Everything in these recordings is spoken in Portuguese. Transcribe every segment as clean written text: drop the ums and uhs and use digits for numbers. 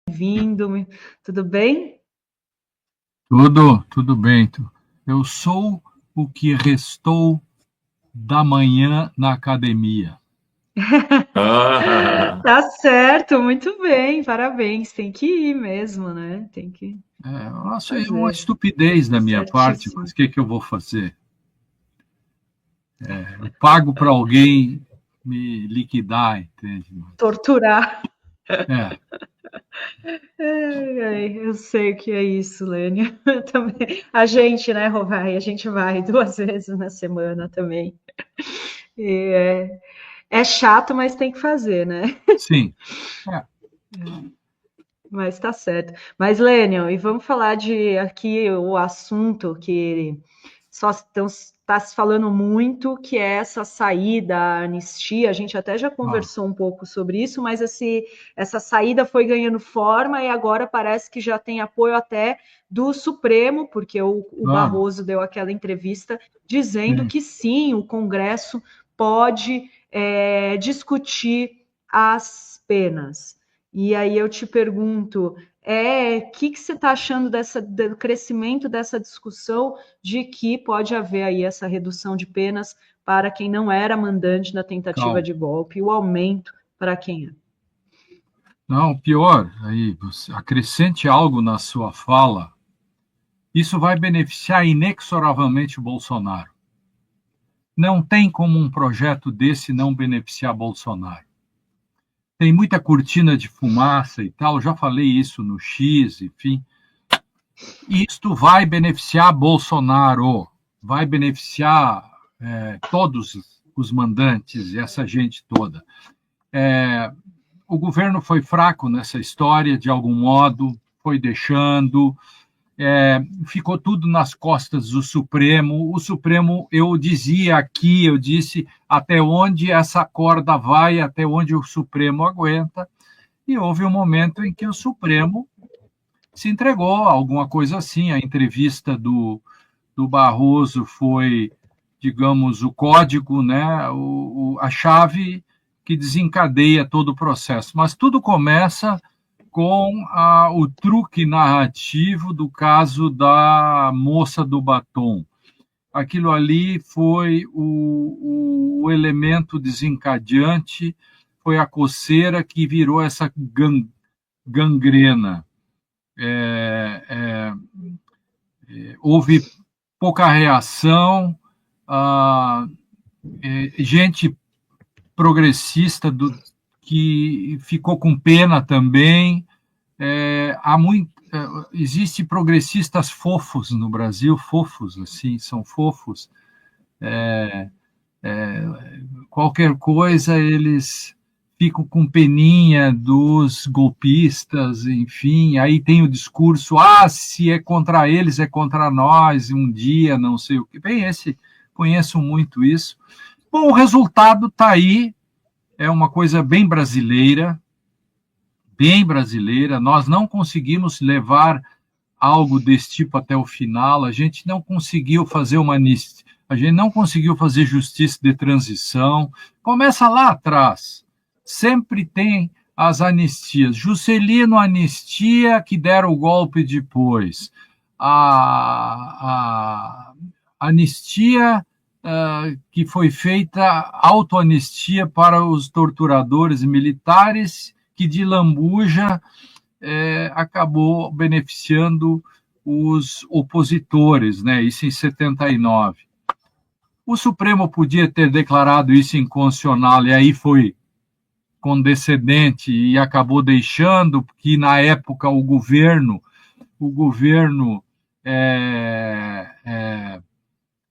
Bem-vindo, tudo bem? Tudo bem. Eu sou o que restou da manhã na academia. Tá certo, muito bem, parabéns. Tem que ir mesmo, né? Tem que Eu acho uma fazer. estupidez da minha parte, Certíssimo. mas o que eu vou fazer? Eu pago para alguém me liquidar, entende? Torturar. É, Ai, ai, eu sei o que é isso, Lênia. Também. A gente, né, Rovai? A gente vai 2 vezes na semana também. E é chato, mas tem que fazer, né? sim. É, Mas tá certo. Mas, Lênion, e vamos falar de aqui o assunto que só está se falando muito, que é essa saída, a anistia. A gente até já ó, conversou um pouco sobre isso, mas essa saída foi ganhando forma e agora parece que já tem apoio até do Supremo, porque o ó, Barroso deu aquela entrevista dizendo sim. que sim, o Congresso pode discutir as penas. E aí eu te pergunto, o que você está achando do crescimento dessa discussão de que pode haver aí essa redução de penas para quem não era mandante da tentativa Calma. de golpe e o aumento para quem é? Não, pior, aí, você acrescente algo na sua fala. Isso vai beneficiar inexoravelmente o Bolsonaro. Não tem como um projeto desse não beneficiar Bolsonaro. Tem muita cortina de fumaça e tal, já falei isso no X, enfim. Isto vai beneficiar Bolsonaro, vai beneficiar todos os mandantes, essa gente toda. O governo foi fraco nessa história, de algum modo, foi deixando, ficou tudo nas costas do Supremo. O Supremo, eu dizia aqui, eu disse até onde essa corda vai, até onde o Supremo aguenta, e houve um momento em que o Supremo se entregou, alguma coisa assim. A entrevista do Barroso foi, digamos, o código, né, a chave que desencadeia todo o processo. Mas tudo começa com o truque narrativo do caso da moça do batom. Aquilo ali foi o elemento desencadeante, foi a coceira que virou essa gangrena. É, é, houve pouca reação, ah, gente progressista que ficou com pena também. Há muito, existe progressistas fofos no Brasil, fofos, assim, são fofos. Qualquer coisa eles ficam com peninha dos golpistas, enfim, aí tem o discurso, se é contra eles, é contra nós, um dia, não sei o que. Bem, conheço muito isso. Bom, o resultado está aí, é uma coisa bem brasileira, nós não conseguimos levar algo desse tipo até o final, a gente não conseguiu fazer uma anistia, a gente não conseguiu fazer justiça de transição. Começa lá atrás. Sempre tem as anistias. Juscelino anistia, que deram o golpe depois. A anistia que foi feita, autoanistia para os torturadores militares, que de lambuja acabou beneficiando os opositores, né? Isso em 79. O Supremo podia ter declarado isso inconstitucional e aí foi condescendente e acabou deixando, porque na época o governo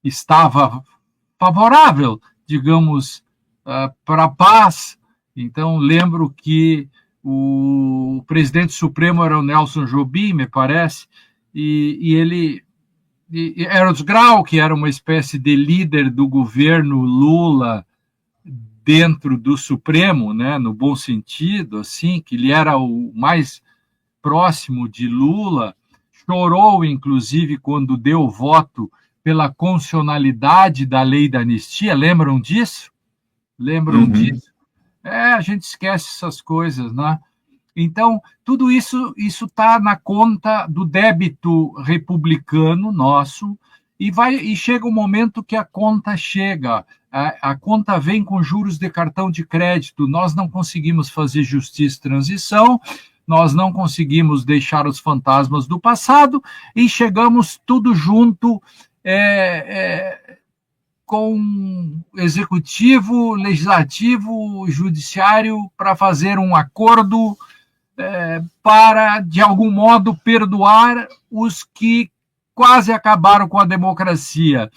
estava favorável, digamos, para a paz. Então, lembro que o presidente supremo era o Nelson Jobim, me parece, e ele Eros Grau, que era uma espécie de líder do governo Lula dentro do Supremo, né, no bom sentido, assim, que ele era o mais próximo de Lula, chorou, inclusive, quando deu o voto pela constitucionalidade da lei da anistia. Lembram disso? Lembram disso? A gente esquece essas coisas, né? Então, tudo isso está na conta do débito republicano nosso, e chega um momento que a conta chega, a conta vem com juros de cartão de crédito, nós não conseguimos fazer justiça e transição, nós não conseguimos deixar os fantasmas do passado, e chegamos tudo junto com executivo, legislativo, judiciário, para fazer um acordo para, de algum modo, perdoar os que quase acabaram com a democracia.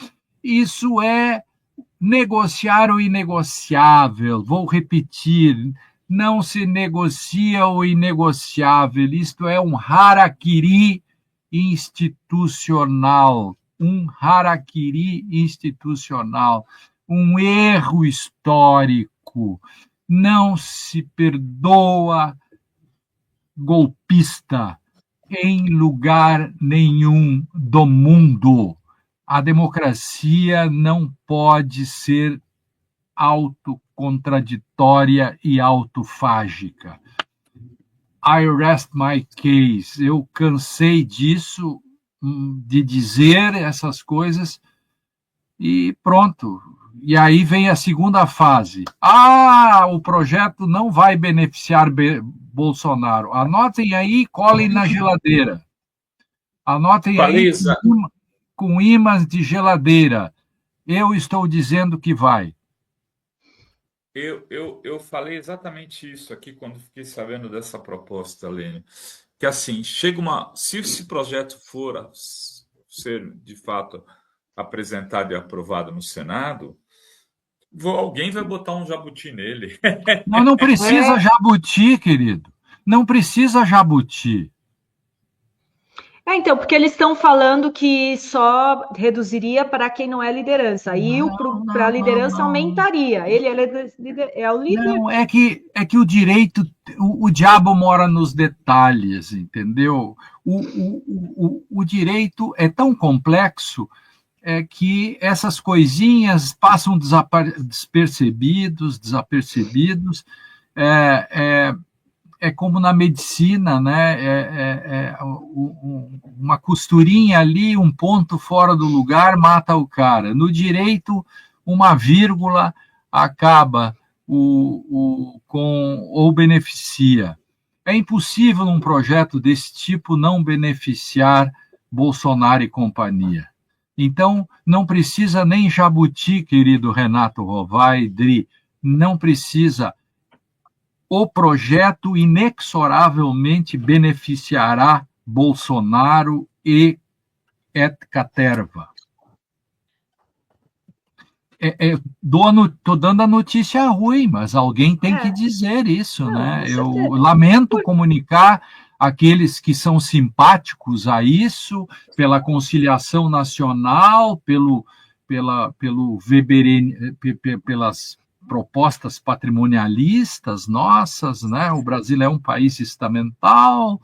Isso é negociar o inegociável. Vou repetir, não se negocia o inegociável. Isto é um harakiri institucional, um erro histórico. Não se perdoa golpista em lugar nenhum do mundo. A democracia não pode ser autocontraditória e autofágica. I rest my case. Eu cansei disso, de dizer essas coisas, e pronto. E aí vem a segunda fase. O projeto não vai beneficiar Bolsonaro. Anotem aí, colhem na geladeira. Anotem aí com ímãs de geladeira. Eu estou dizendo que vai. Eu falei exatamente isso aqui quando fiquei sabendo dessa proposta, Lênin. Que assim, se esse projeto for ser de fato apresentado e aprovado no Senado, alguém vai botar um jabuti nele. Não precisa jabuti, querido. Não precisa jabuti. Então, porque eles estão falando que só reduziria para quem não é liderança. Aí para a liderança aumentaria. Ele é o líder. Não, é que o direito, o diabo mora nos detalhes, entendeu? O direito é tão complexo que essas coisinhas passam desapercebidos. É como na medicina, né? Uma costurinha ali, um ponto fora do lugar mata o cara. No direito, uma vírgula acaba ou beneficia. É impossível um projeto desse tipo não beneficiar Bolsonaro e companhia. Então, não precisa nem jabuti, querido Renato Rovai, Dri, não precisa. O projeto inexoravelmente beneficiará Bolsonaro e et caterva. Estou dando a notícia ruim, mas alguém tem que dizer isso, né? Eu lamento comunicar aqueles que são simpáticos a isso, pela conciliação nacional, pelo Weber, pelas propostas patrimonialistas nossas, né? O Brasil é um país estamental,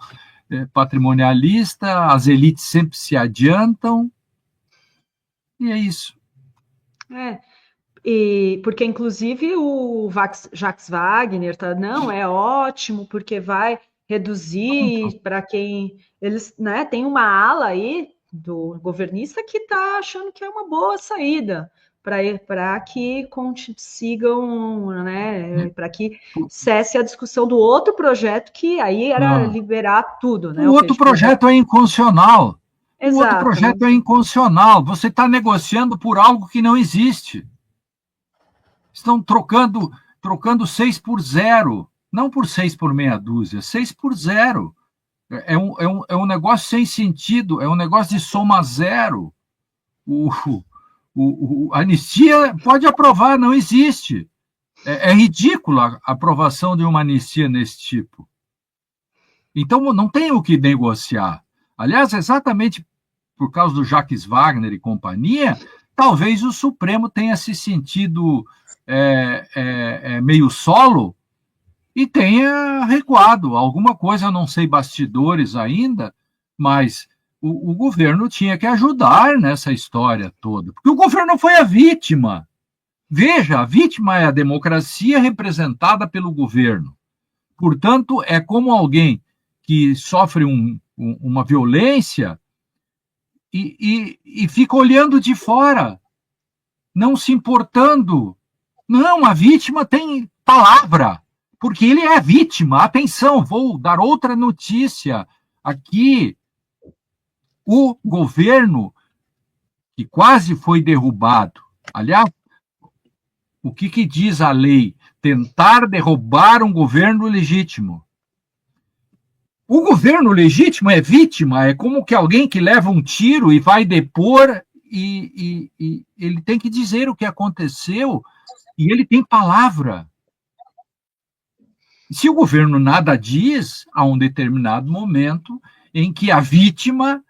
patrimonialista, as elites sempre se adiantam, e é isso. Porque inclusive o Jacques Wagner não, é ótimo, porque vai reduzir para quem eles, né, tem uma ala aí do governista que está achando que é uma boa saída para que sigam, né, para que cesse a discussão do outro projeto, que aí era liberar tudo, né? O outro projeto é inconstitucional. Exato. O outro projeto é inconstitucional. Você está negociando por algo que não existe. Estão trocando 6 por 0. Não por 6 por meia dúzia, 6 por 0. É um negócio sem sentido, é um negócio de soma zero. A anistia pode aprovar, não existe. É ridícula a aprovação de uma anistia nesse tipo. Então, não tem o que negociar. Aliás, exatamente por causa do Jacques Wagner e companhia, talvez o Supremo tenha se sentido meio solo e tenha recuado. Alguma coisa, eu não sei bastidores ainda, mas o governo tinha que ajudar nessa história toda, porque o governo foi a vítima. Veja, a vítima é a democracia representada pelo governo. Portanto, é como alguém que sofre uma violência e fica olhando de fora, não se importando. Não, a vítima tem palavra, porque ele é vítima. Atenção, vou dar outra notícia aqui. O governo, que quase foi derrubado, aliás, o que diz a lei? Tentar derrubar um governo legítimo. O governo legítimo é vítima, é como que alguém que leva um tiro e vai depor e ele tem que dizer o que aconteceu e ele tem palavra. Se o governo nada diz, há um determinado momento em que a vítima,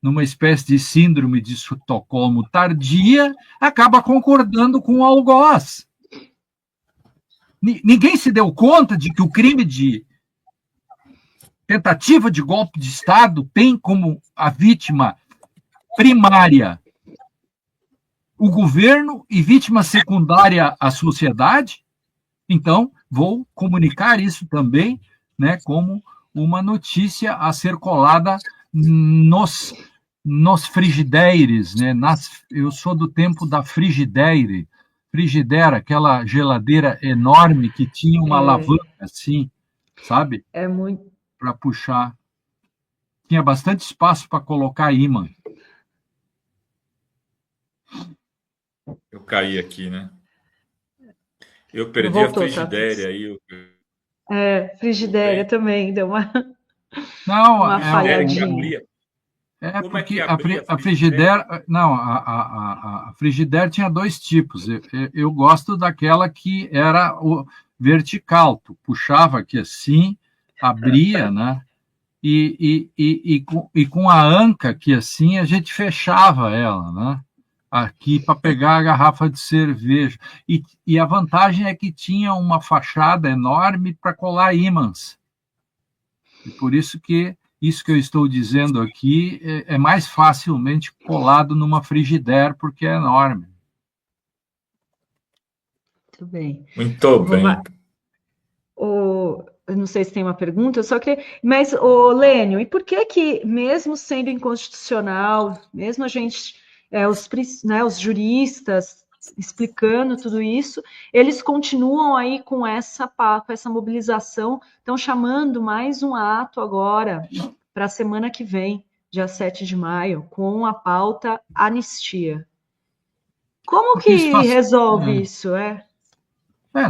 numa espécie de síndrome de Estocolmo tardia, acaba concordando com o algoz. Ninguém se deu conta de que o crime de tentativa de golpe de Estado tem como a vítima primária o governo e vítima secundária a sociedade. Então, vou comunicar isso também, né, como uma notícia a ser colada nos frigideiros, né? Eu sou do tempo da frigideira, aquela geladeira enorme que tinha uma alavanca assim, sabe? É muito. Para puxar. Tinha bastante espaço para colocar ímã. Eu caí aqui, né? Eu perdi Voltou, a frigideira aí. Frigideira também deu uma falhadinha. Como porque é que a frigideira... Não, a frigideira tinha dois tipos. Eu gosto daquela que era vertical. Tu puxava aqui assim, abria, né? E com a anca aqui assim, a gente fechava ela, né? Aqui para pegar a garrafa de cerveja. E a vantagem é que tinha uma fachada enorme para colar ímãs. E por isso que eu estou dizendo aqui é mais facilmente colado numa frigideira, porque é enorme. Muito bem. Muito bem. Eu não sei se tem uma pergunta, mas, Lênio, e por que mesmo sendo inconstitucional, mesmo a gente, os juristas explicando tudo isso, eles continuam aí com essa mobilização, estão chamando mais um ato agora para a semana que vem, dia 7 de maio, com a pauta anistia. Como que resolve isso?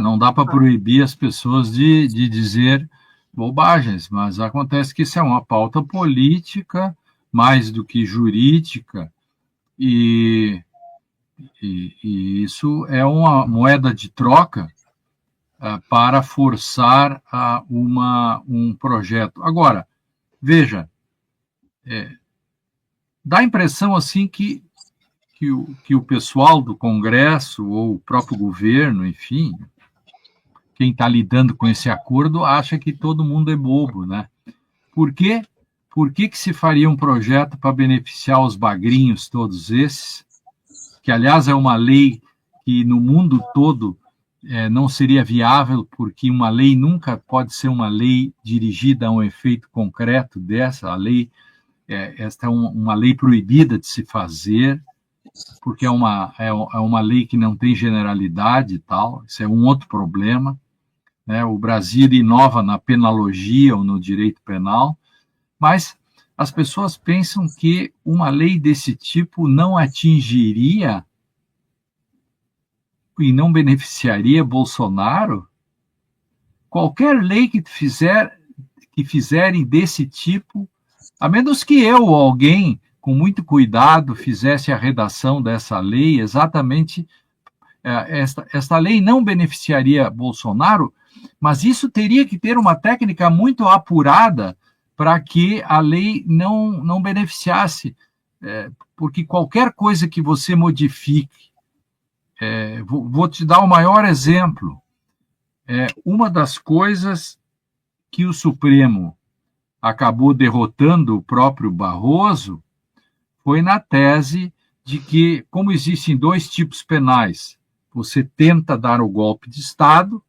Não dá para proibir as pessoas de dizer bobagens, mas acontece que isso é uma pauta política mais do que jurídica e isso é uma moeda de troca para forçar um projeto. Agora, veja, dá a impressão assim que o pessoal do Congresso ou o próprio governo, enfim, quem está lidando com esse acordo acha que todo mundo é bobo, né? Por quê? Por que se faria um projeto para beneficiar os bagrinhos todos esses? Que, aliás, é uma lei que no mundo todo não seria viável, porque uma lei nunca pode ser uma lei dirigida a um efeito concreto dessa. A lei, esta é uma lei proibida de se fazer, porque é uma lei que não tem generalidade e tal. Isso é um outro problema. Né? O Brasil inova na penologia ou no direito penal, mas as pessoas pensam que uma lei desse tipo não atingiria e não beneficiaria Bolsonaro. Qualquer lei que fizerem desse tipo, a menos que eu ou alguém com muito cuidado fizesse a redação dessa lei, exatamente esta lei não beneficiaria Bolsonaro, mas isso teria que ter uma técnica muito apurada para que a lei não beneficiasse, porque qualquer coisa que você modifique, vou te dar o maior exemplo, uma das coisas que o Supremo acabou derrotando o próprio Barroso foi na tese de que, como existem dois tipos penais, você tenta dar o golpe de Estado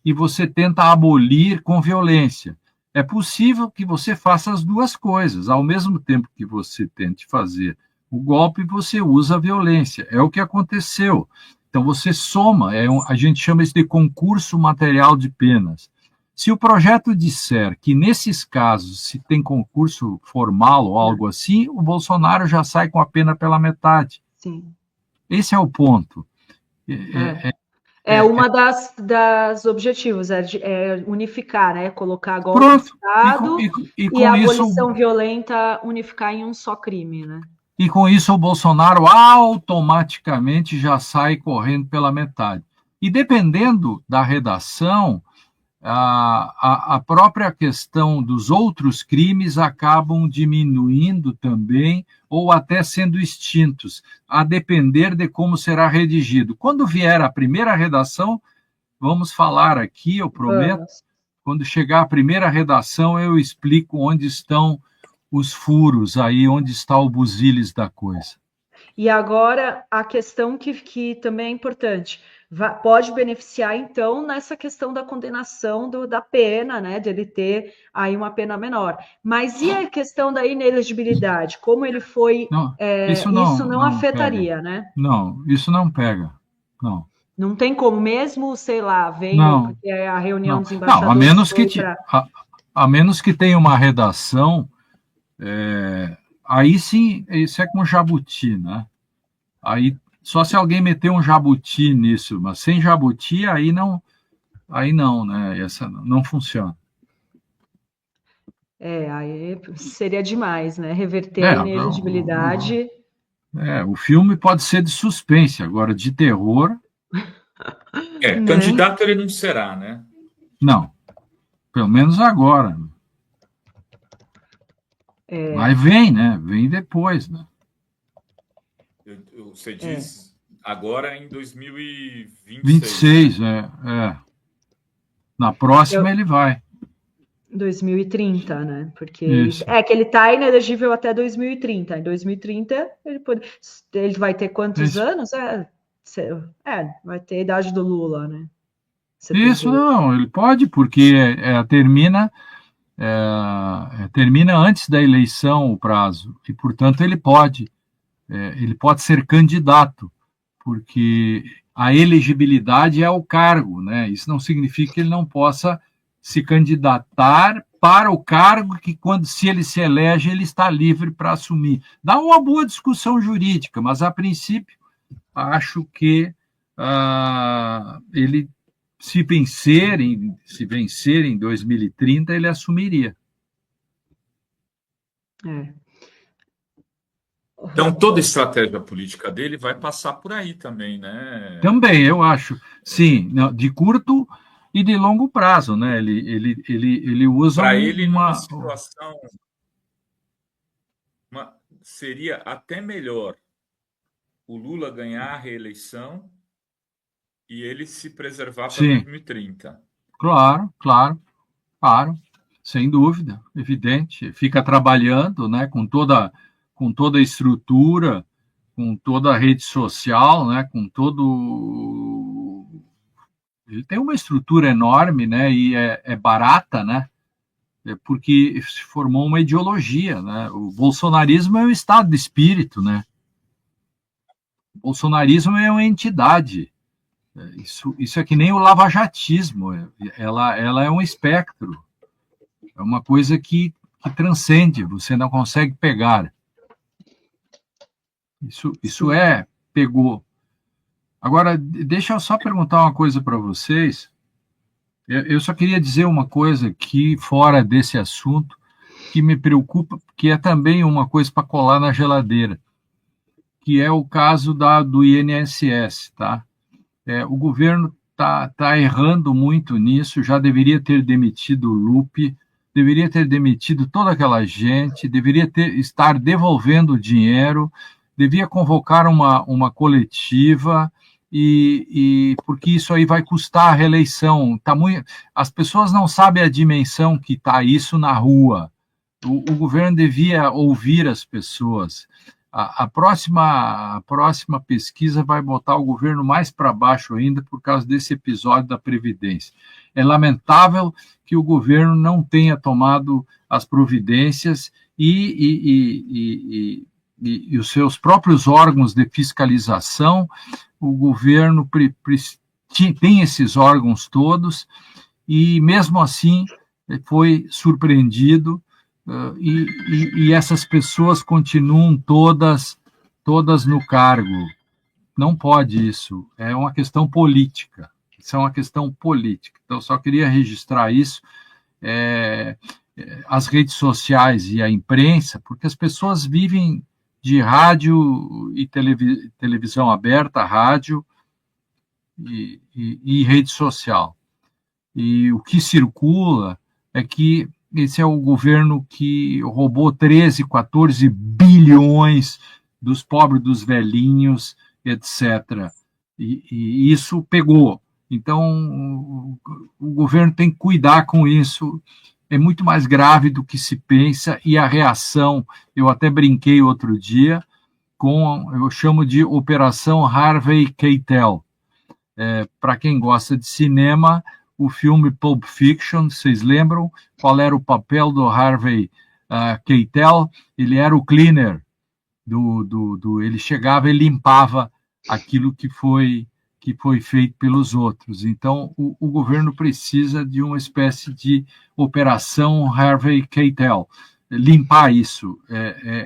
e você tenta abolir com violência. É possível que você faça as duas coisas. Ao mesmo tempo que você tente fazer o golpe, você usa a violência. É o que aconteceu. Então, você soma, a gente chama isso de concurso material de penas. Se o projeto disser que, nesses casos, se tem concurso formal ou algo assim, o Bolsonaro já sai com a pena pela metade. Sim. Esse é o ponto. Uma das objetivos, é unificar, né? Colocar golpe Pronto. de Estado Com e a isso, abolição violenta unificar em um só crime, né? E com isso o Bolsonaro automaticamente já sai correndo pela metade. E dependendo da redação, a própria questão dos outros crimes acabam diminuindo também, ou até sendo extintos, a depender de como será redigido. Quando vier a primeira redação, vamos falar aqui, eu prometo, quando chegar a primeira redação, eu explico onde estão os furos aí, onde está o busilis da coisa. E agora, a questão que também é importante, pode beneficiar, então, nessa questão da condenação da pena, né, de ele ter aí uma pena menor. Mas e a questão da inelegibilidade? Como ele foi... isso não afetaria, pega. né? Não, isso não pega, não. Não tem como, mesmo, sei lá, vendo porque a reunião dos embaixadores... Não, a menos que tenha uma redação... aí sim, isso é com jabuti, né? Aí, só se alguém meter um jabuti nisso, mas sem jabuti, aí não, né? Essa não funciona. Aí seria demais, né? Reverter a inelegibilidade. O filme pode ser de suspense, agora de terror... Candidato ele não será, né? Não, pelo menos agora. Mas vem, né? Vem depois, né? Você diz agora em 2026. 26, Na próxima ele vai. 2030, né? Porque que ele está inelegível até 2030. Em 2030 ele vai ter quantos anos? Vai ter a idade do Lula, né? Isso não, ele pode, porque termina antes da eleição o prazo, e, portanto, ele pode ser candidato, porque a elegibilidade é o cargo, né? Isso não significa que ele não possa se candidatar para o cargo que, se ele se elege, ele está livre para assumir. Dá uma boa discussão jurídica, mas, a princípio, acho que ele, se vencer em 2030, ele assumiria. Então, toda a estratégia política dele vai passar por aí também, né? Também, eu acho. Sim, de curto e de longo prazo, né? Ele usa para ele, numa situação... seria até melhor o Lula ganhar a reeleição e ele se preservar para 2030. Claro, sem dúvida, evidente. Fica trabalhando, né, com toda a estrutura, com toda a rede social, né, ele tem uma estrutura enorme, né, e é barata, né, porque se formou uma ideologia, né. O bolsonarismo é um estado de espírito, né. O bolsonarismo é uma entidade. Isso é que nem o lavajatismo. Ela é um espectro. É uma coisa que transcende, você não consegue pegar. Isso pegou. Agora, deixa eu só perguntar uma coisa para vocês. Eu só queria dizer uma coisa aqui, fora desse assunto, que me preocupa, que é também uma coisa para colar na geladeira, que é o caso do INSS, tá? O governo está errando muito nisso, já deveria ter demitido o Lupe, deveria ter demitido toda aquela gente, deveria estar devolvendo o dinheiro, devia convocar uma coletiva, porque isso aí vai custar a reeleição. As pessoas não sabem a dimensão que está isso na rua. O governo devia ouvir as pessoas. A próxima pesquisa vai botar o governo mais para baixo ainda por causa desse episódio da Previdência. É lamentável que o governo não tenha tomado as providências e os seus próprios órgãos de fiscalização. O governo tem esses órgãos todos e, mesmo assim, foi surpreendido. E essas pessoas continuam todas no cargo. Não pode isso. É uma questão política. Isso é uma questão política. Então, só queria registrar isso. As redes sociais e a imprensa, porque as pessoas vivem de rádio e televisão aberta, rádio e rede social. E o que circula é que esse é o governo que roubou 13, 14 bilhões dos pobres, dos velhinhos, etc. E isso pegou. Então, o governo tem que cuidar com isso. É muito mais grave do que se pensa, e a reação, eu até brinquei outro dia, eu chamo de Operação Harvey Keitel. Para quem gosta de cinema, o filme Pulp Fiction, vocês lembram qual era o papel do Harvey Keitel? Ele era o cleaner, ele chegava e limpava aquilo que foi feito pelos outros. Então, o governo precisa de uma espécie de operação Harvey Keitel, limpar isso.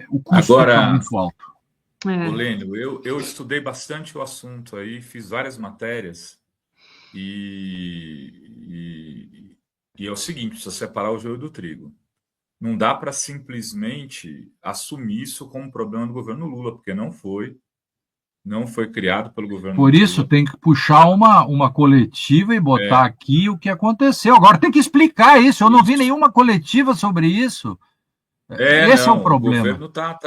O custo é muito alto. Lênio, eu estudei bastante o assunto aí, fiz várias matérias, e é o seguinte: precisa separar o joio do trigo. Não dá para simplesmente assumir isso como um problema do governo Lula, porque não foi criado pelo governo Por Lula. isso, tem que puxar uma coletiva e botar aqui o que aconteceu. Agora tem que explicar isso. Eu não vi nenhuma coletiva sobre isso. Esse é o problema. O governo está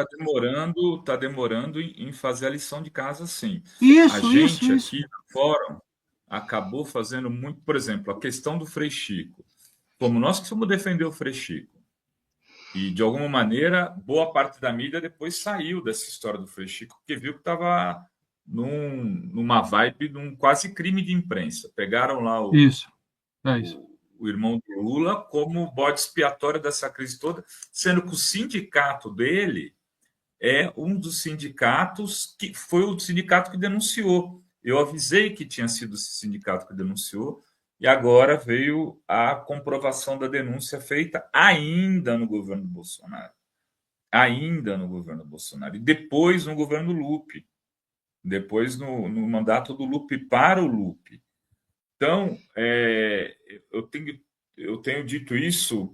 demorando em fazer a lição de casa, sim. Isso. Aqui no fórum acabou fazendo muito, por exemplo, a questão do Frei Chico. Como nós precisamos defender o Frei Chico, e de alguma maneira boa parte da mídia depois saiu dessa história do Frei Chico, porque viu que estava numa vibe de um quase crime de imprensa. Pegaram lá o irmão do Lula como bode expiatório dessa crise toda, sendo que o sindicato dele é um dos sindicatos que foi o sindicato que denunciou. Eu avisei que tinha sido esse sindicato que denunciou, e agora veio a comprovação da denúncia feita ainda no governo Bolsonaro. E depois no governo Lupe. Depois no mandato do Lupe para o Lupe. Então, eu tenho dito isso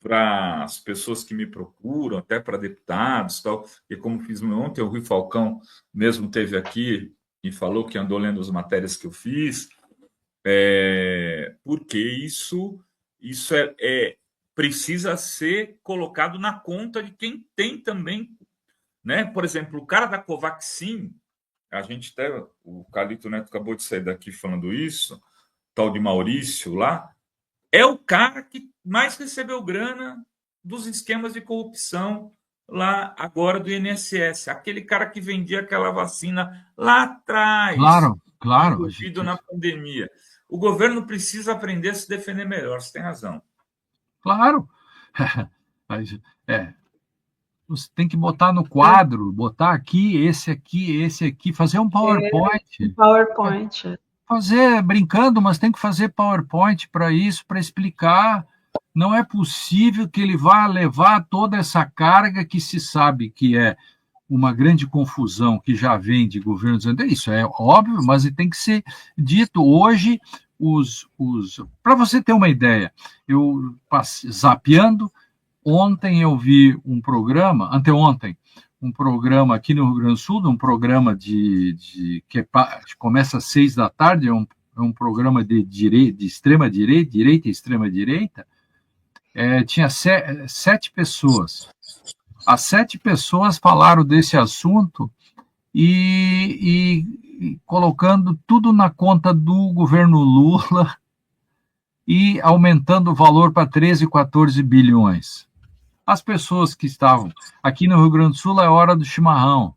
para as pessoas que me procuram, até para deputados, tal, e como fiz ontem, o Rui Falcão mesmo esteve aqui e falou que andou lendo as matérias que eu fiz, porque isso precisa ser colocado na conta de quem tem também, né? Por exemplo, o cara da Covaxin, o Calito Neto acabou de sair daqui falando isso, tal de Maurício lá, é o cara que mais recebeu grana dos esquemas de corrupção lá agora do INSS, aquele cara que vendia aquela vacina lá atrás, claro, envolvido na pandemia. O governo precisa aprender a se defender melhor, você tem razão. Claro. Você tem que botar no quadro, botar aqui, esse aqui, fazer um PowerPoint. Fazer brincando, mas tem que fazer PowerPoint para isso, para explicar. Não é possível que ele vá levar toda essa carga que se sabe que é uma grande confusão que já vem de governos. Isso é óbvio, mas tem que ser dito. Hoje, para você ter uma ideia, eu zapeando, ontem eu vi um programa, anteontem, um programa aqui no Rio Grande do Sul, um programa que começa às 18h, é um programa de extrema direita e extrema direita. Tinha 7 pessoas. As 7 pessoas falaram desse assunto e colocando tudo na conta do governo Lula e aumentando o valor para 13, 14 bilhões. As pessoas que estavam aqui no Rio Grande do Sul é hora do chimarrão.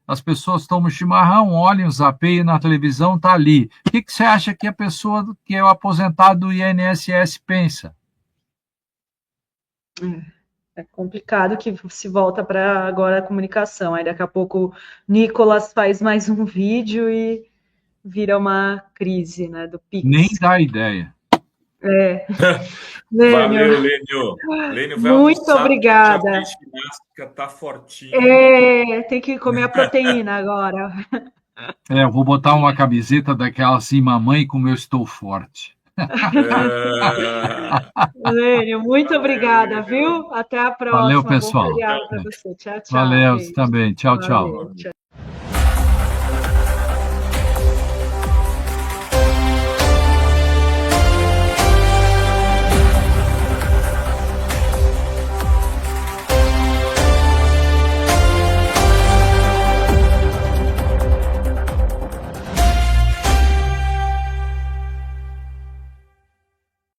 As pessoas tomam chimarrão, olham, zapeiam na televisão, está ali. O que você acha que a pessoa que é o aposentado do INSS pensa? É complicado que se volta para agora a comunicação. Aí daqui a pouco o Nicolas faz mais um vídeo e vira uma crise, né, do Pix. Nem dá ideia. Valeu, Lênio. Lênio vai muito almoçar, obrigada. Já fez ginástica, tá fortinho. Tem que comer a proteína agora. Eu vou botar uma camiseta daquela assim, mamãe, como eu estou forte. Lênio, muito obrigada, viu? Até a próxima. Valeu, pessoal. Bom feriado para você. Tchau, tchau. Valeu, Beijo. também. Tchau, Valeu, tchau. tchau.